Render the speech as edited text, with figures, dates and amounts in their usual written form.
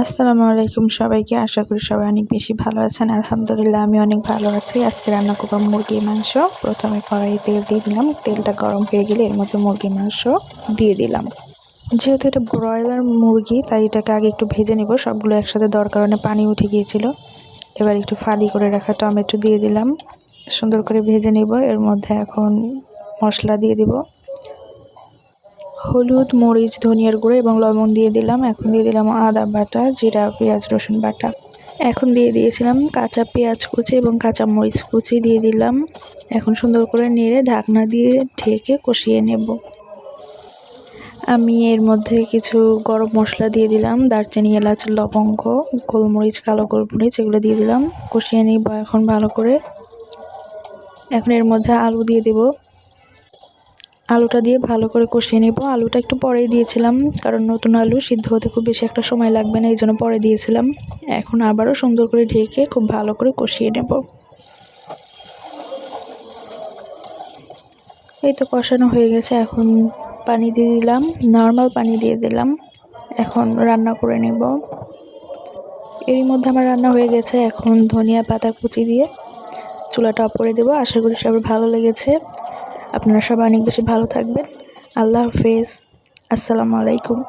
আসসালামু আলাইকুম সবাইকে। আশা করি সবাই অনেক বেশি ভালো আছেন। আলহামদুলিল্লাহ আমি অনেক ভালো আছি। আজকে রান্না করব মুরগির মাংস। প্রথমে কড়াইয়ে তেল দিয়ে দিলাম। তেলটা গরম হয়ে গেলে এর মধ্যে মুরগির মাংস দিয়ে দিলাম। যেহেতু এটা ব্রয়লার মুরগি তাই এটাকে আগে একটু ভেজে নেব। সবগুলো একসাথে দেওয়ার কারণে পানি উঠে গিয়েছিল। এবার একটু ফালি করে রাখা টমেটো দিয়ে দিলাম, সুন্দর করে ভেজে নেব। এর মধ্যে এখন মশলা দিয়ে দিব, হলুদ, মরিচ, ধনিয়ার গুঁড়ো এবং লবণ দিয়ে দিলাম। এখন দিয়ে দিলাম আদা বাটা, জিরা, পেঁয়াজ, রসুন বাটা। এখন দিয়ে দিয়েছিলাম কাঁচা পেঁয়াজ কুচি এবং কাঁচা মরিচ কুচি দিয়ে দিলাম। এখন সুন্দর করে নেড়ে ঢাকনা দিয়ে ঢেকে কষিয়ে নেব। আমি এর মধ্যে কিছু গরম মশলা দিয়ে দিলাম, দারচিনি, এলাচ, লবঙ্গ, গোলমরিচ, কালো গোলমরিচ এগুলো দিয়ে দিলাম। কষিয়ে নিব এখন ভালো করে। এখন এর মধ্যে আলু দিয়ে দেব। আলুটা দিয়ে ভালো করে কষিয়ে নেব। আলুটা একটু পরেই দিয়েছিলাম কারণ নতুন আলু সিদ্ধ হতে খুব বেশি একটা সময় লাগবে না, এই জন্য পরে দিয়েছিলাম। এখন আবারও সুন্দর করে ঢেকে খুব ভালো করে কষিয়ে নেব। এই তো কষানো হয়ে গেছে। এখন পানি দিয়ে দিলাম, নর্মাল পানি দিয়ে দিলাম। এখন রান্না করে নেব। এরই মধ্যে আমার রান্না হয়ে গেছে। এখন ধনিয়া পাতা কুচি দিয়ে চুলাটা অফ করে দেবো। আশা করি সবার ভালো লেগেছে। আপনারা সবাই অনেক বেশি ভালো থাকবেন। আল্লাহ হাফেজ। আসসালামু আলাইকুম।